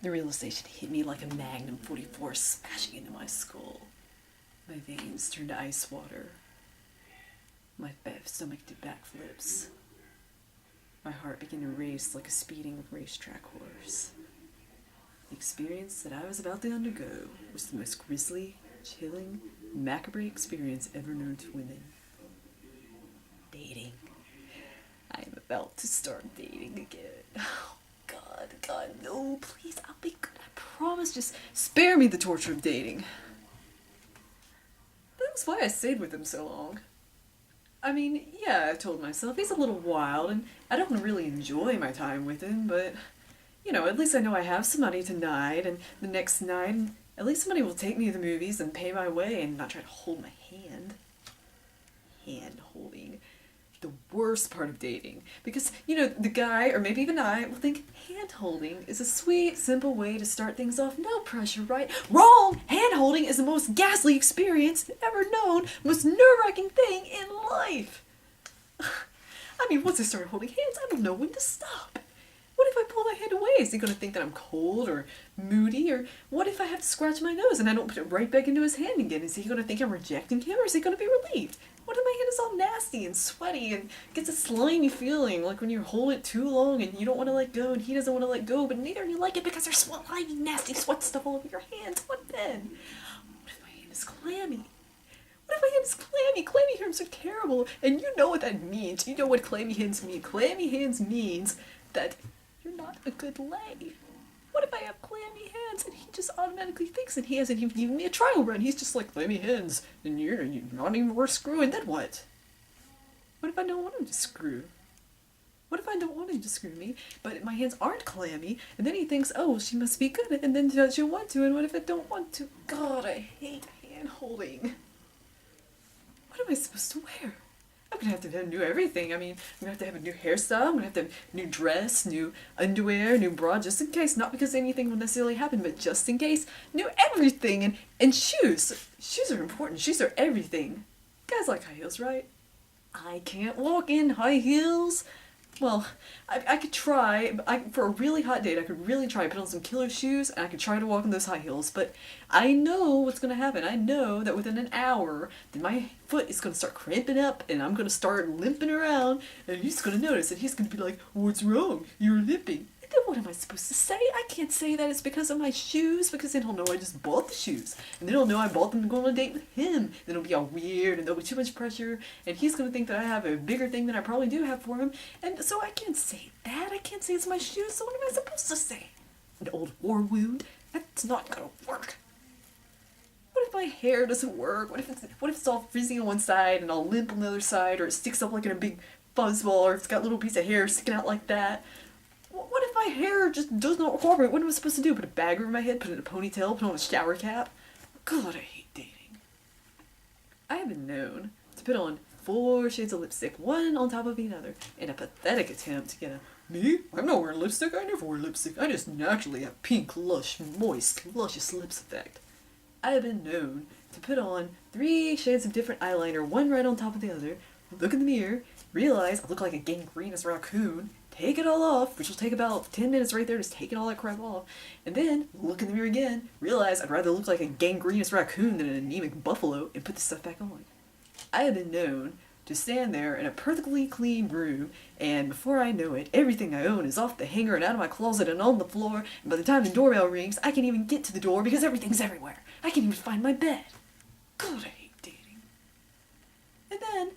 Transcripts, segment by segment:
The realization hit me like a Magnum 44 smashing into my skull. My veins turned to ice water. My stomach did backflips. My heart began to race like a speeding racetrack horse. The experience that I was about to undergo was the most grisly, chilling, macabre experience ever known to women. Dating. I am about to start dating again. Oh, God, no, please, I'll be good, I promise, just spare me the torture of dating. That's why I stayed with him so long. I mean, yeah, I told myself, he's a little wild, and I don't really enjoy my time with him, but, at least I know I have somebody tonight, and the next night, and at least somebody will take me to the movies and pay my way and not try to hold my hand. Hand holding. The worst part of dating. Because, the guy, or maybe even I, will think hand holding is a sweet, simple way to start things off. No pressure, right? Wrong! Hand holding is the most ghastly experience ever known, most nerve-wracking thing in life. I mean, once I started holding hands, I don't know when to stop. What if I pull my hand away? Is he going to think that I'm cold or moody? Or what if I have to scratch my nose and I don't put it right back into his hand again? Is he going to think I'm rejecting him, or is he going to be relieved? What if my hand is all nasty and sweaty and gets a slimy feeling, like when you hold it too long and you don't want to let go and he doesn't want to let go, but neither of you like it because there's slimy, nasty sweat stuff all over your hands? What then? What if my hand is clammy? What if my hand is clammy? Clammy hands are terrible, and you know what that means. You know what clammy hands mean. Clammy hands means that you're not a good lay. What if I have clammy hands and he just automatically thinks that he hasn't even given me a trial run? He's just like, clammy hands, and you're not even worth screwing, then what? What if I don't want him to screw? What if I don't want him to screw me, but my hands aren't clammy, and then he thinks, oh, she must be good, and then she'll want to, and what if I don't want to? God, I hate hand holding. What am I supposed to wear? I'm gonna have to do everything. I mean, I'm gonna have to have a new hairstyle, I'm gonna have to have a new dress, new underwear, new bra, just in case. Not because anything will necessarily happen, but just in case. New everything. And shoes. Shoes are important. Shoes are everything. Guys like high heels, right? I can't walk in high heels. Well, I could try, but for a really hot date, I could really try, put on some killer shoes, and I could try to walk in those high heels, but I know what's going to happen. I know that within an hour, then my foot is going to start cramping up, and I'm going to start limping around, and he's going to notice, and he's going to be like, what's wrong? You're limping. And then what am I supposed to say? I can't say that it's because of my shoes, because then he'll know I just bought the shoes, and then he'll know I bought them to go on a date with him. Then it'll be all weird, and there'll be too much pressure, and he's going to think that I have a bigger thing than I probably do have for him, and so I can't say that. I can't say it's my shoes, so what am I supposed to say? An old war wound? That's not going to work. What if my hair doesn't work? What if it's all frizzy on one side and all limp on the other side, or it sticks up like in a big fuzzball, or it's got a little piece of hair sticking out like that? What if my hair just does not cooperate? What am I supposed to do? Put a bag over my head? Put it in a ponytail? Put on a shower cap? God, I hate dating. I have been known to put on 4 shades of lipstick, one on top of the other, in a pathetic attempt to get a, me? I'm not wearing lipstick. I never wear lipstick. I just naturally have pink, lush, moist, luscious lips effect. I have been known to put on 3 shades of different eyeliner, one right on top of the other, look in the mirror, realize I look like a gangrenous raccoon, take it all off, which will take about 10 minutes right there, just taking all that crap off, and then look in the mirror again, realize I'd rather look like a gangrenous raccoon than an anemic buffalo, and put the stuff back on. I have been known to stand there in a perfectly clean room, and before I know it, everything I own is off the hanger and out of my closet and on the floor, and by the time the doorbell rings, I can't even get to the door because everything's everywhere. I can't even find my bed. God, I hate dating. And then,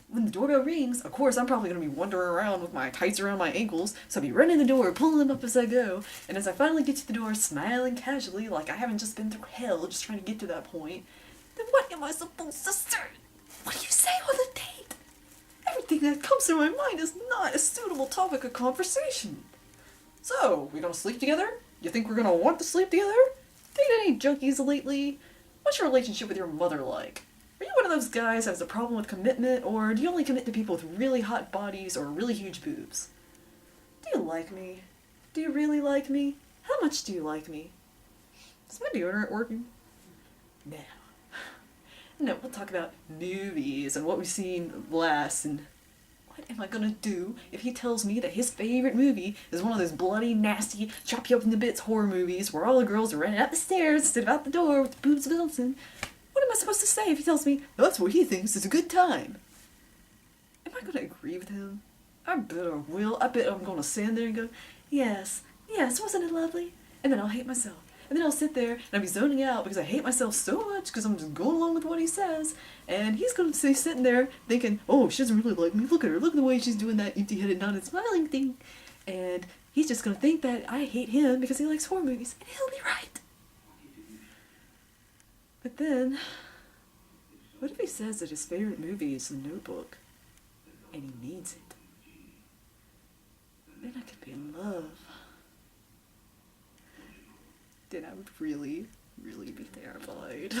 when the doorbell rings, of course, I'm probably going to be wandering around with my tights around my ankles, so I'll be running the door, pulling them up as I go, and as I finally get to the door, smiling casually like I haven't just been through hell just trying to get to that point, then what am I supposed to say? What do you say on the date? Everything that comes to my mind is not a suitable topic of conversation. So, we gonna sleep together? You think we're gonna want to sleep together? Dated any junkies lately? What's your relationship with your mother like? Are you one of those guys that has a problem with commitment, or do you only commit to people with really hot bodies or really huge boobs? Do you like me? Do you really like me? How much do you like me? Is my deodorant working? No, we'll talk about movies and what we've seen last and What am I gonna do if he tells me that his favorite movie is one of those bloody, nasty, chop you up into bits horror movies where all the girls are running up the stairs instead of out the door with the boobs bouncing? What am I supposed to say if he tells me that's what he thinks is a good time? Am I gonna agree with him? I bet I will. I bet I'm gonna stand there and go, yes, yes, wasn't it lovely? And then I'll hate myself. And then I'll sit there and I'll be zoning out because I hate myself so much because I'm just going along with what he says. And he's going to be sitting there thinking, oh, she doesn't really like me. Look at her. Look at the way she's doing that empty-headed, non-smiling thing. And he's just going to think that I hate him because he likes horror movies. And he'll be right. But then, what if he says that his favorite movie is The Notebook? And he means it. Then I could be in love. Then I would really, really be terrified.